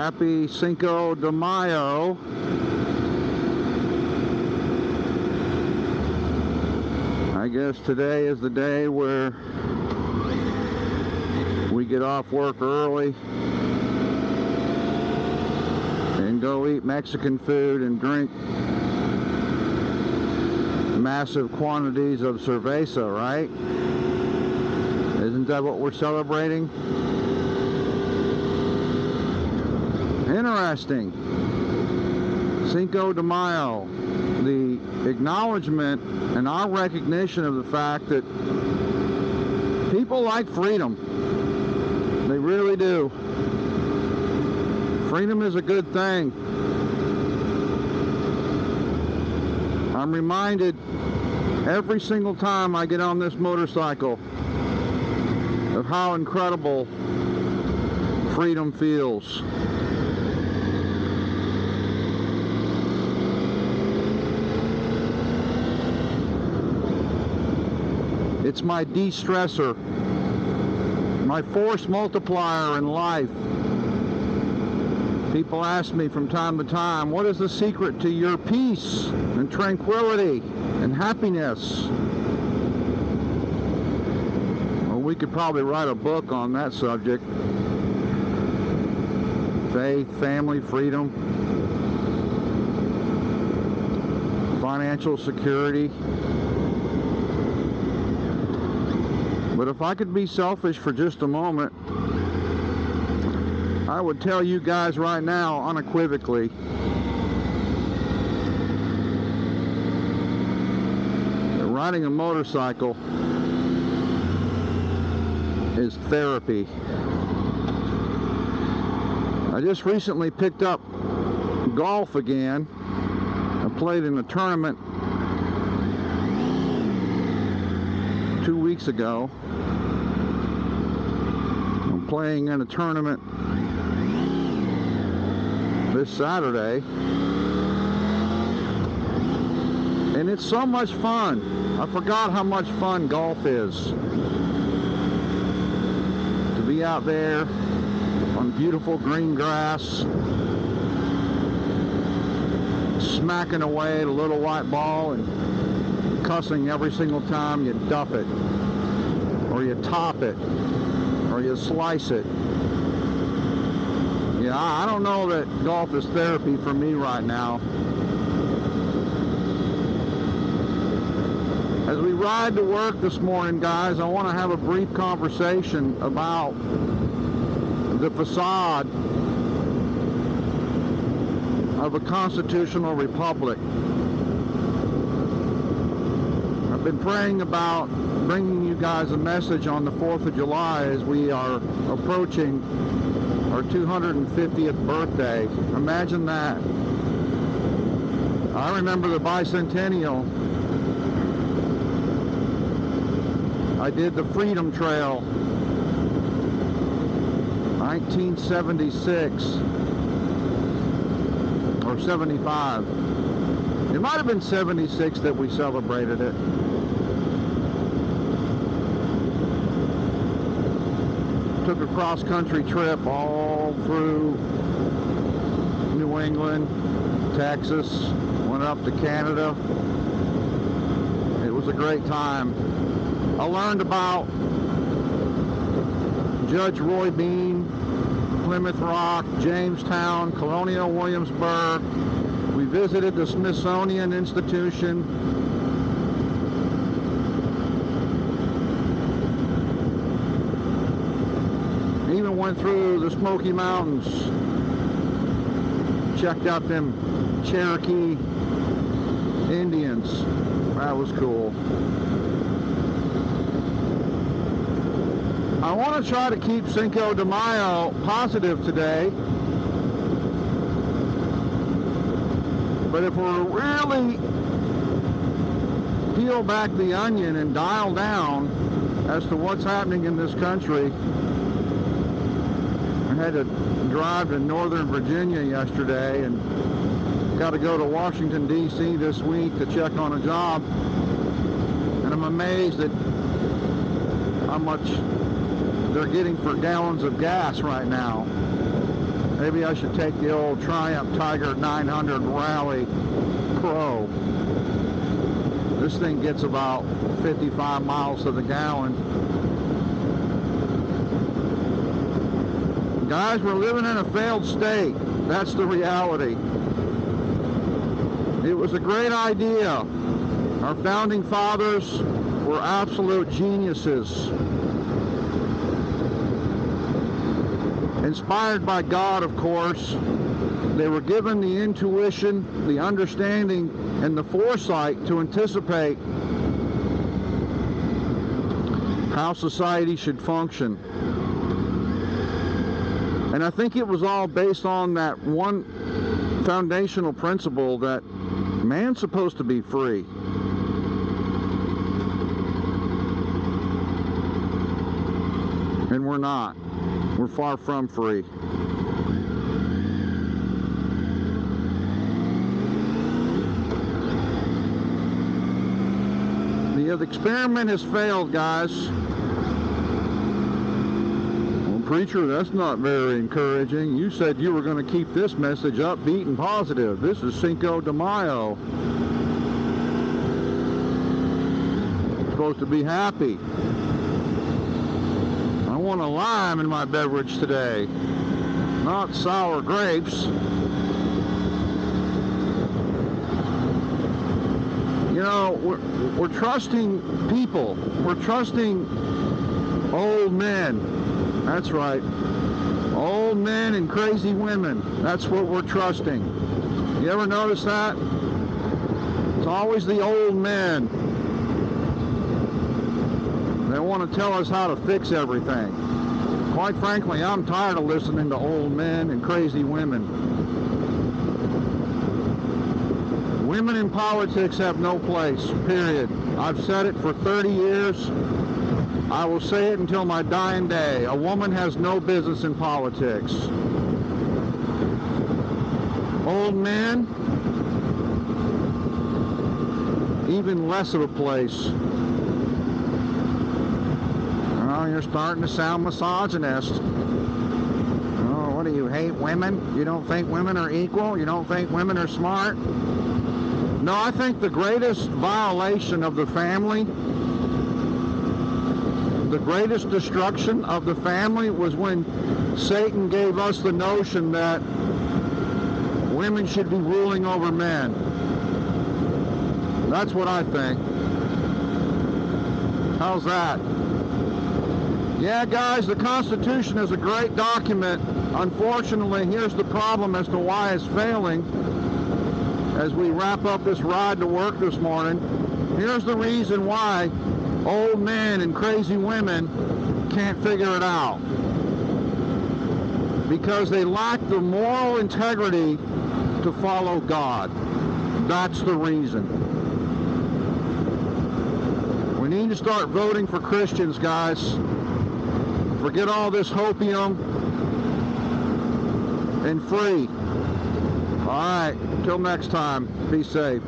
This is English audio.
Happy Cinco de Mayo. I guess today is the day where we get off work early and go eat Mexican food and drink massive quantities of cerveza, right? Isn't that what we're celebrating? Interesting. Cinco de Mayo, the acknowledgement and our recognition of the fact that people like freedom. They really do. Freedom is a good thing. I'm reminded every single time I get on this motorcycle of how incredible freedom feels. It's my de-stressor, my force multiplier in life. People ask me from time to time, what is the secret to your peace and tranquility and happiness? Well, we could probably write a book on that subject. Faith, family, freedom, financial security. But if I could be selfish for just a moment, I would tell you guys right now, unequivocally, that riding a motorcycle is therapy. I just recently picked up golf again. I played in a tournament 2 weeks ago. I'm playing in a tournament this Saturday, and it's so much fun. I forgot how much fun golf is. To be out there on beautiful green grass, smacking away at a little white ball and cussing every single time you duff it, or you top it, or you slice it. Yeah, I don't know that golf is therapy for me right now. As we ride to work this morning, guys, I want to have a brief conversation about the facade of a constitutional republic. I've been praying about bringing you guys a message on the 4th of July as we are approaching our 250th birthday. Imagine that. I remember the bicentennial. I did the Freedom Trail, 1976 or 75. It might have been 76 that we celebrated it. Took a cross-country trip all through New England, Texas, went up to Canada. It was a great time. I learned about Judge Roy Bean, Plymouth Rock, Jamestown, Colonial Williamsburg. We visited the Smithsonian Institution. Even went through the Smoky Mountains. Checked out them Cherokee Indians. That was cool. I want to try to keep Cinco de Mayo positive today. But if we're really peel back the onion and dial down as to what's happening in this country, I had to drive to Northern Virginia yesterday and got to go to Washington, D.C. this week to check on a job. And I'm amazed at how much they're getting for gallons of gas right now. Maybe I should take the old Triumph Tiger 900 Rally Pro. This thing gets about 55 miles to the gallon. Guys, we're living in a failed state. That's the reality. It was a great idea. Our founding fathers were absolute geniuses. Inspired by God, of course. They were given the intuition, the understanding, and the foresight to anticipate how society should function. And I think it was all based on that one foundational principle that man's supposed to be free. And we're not. We're far from free. The experiment has failed, guys. Well, preacher, that's not very encouraging. You said you were going to keep this message upbeat and positive. This is Cinco de Mayo. You're supposed to be happy. I want a lime in my beverage today, not sour grapes. You know, we're trusting people. We're trusting old men. That's right. Old men and crazy women. That's what we're trusting. You ever notice that? It's always the old men. They want to tell us how to fix everything. Quite frankly, I'm tired of listening to old men and crazy women. Women in politics have no place, period. I've said it for 30 years. I will say it until my dying day. A woman has no business in politics. Old men, even less of a place. Oh, you're starting to sound misogynist. Oh, what do you hate women? You don't think women are equal? You don't think women are smart? No, I think the greatest violation of the family, the greatest destruction of the family was when Satan gave us the notion that women should be ruling over men. That's what I think. How's that? Yeah, guys, the Constitution is a great document. Unfortunately, here's the problem as to why it's failing. As we wrap up this ride to work this morning, here's the reason why old men and crazy women can't figure it out. Because they lack the moral integrity to follow God. That's the reason. We need to start voting for Christians, guys. Forget all this hopium and free. All right, till next time, be safe.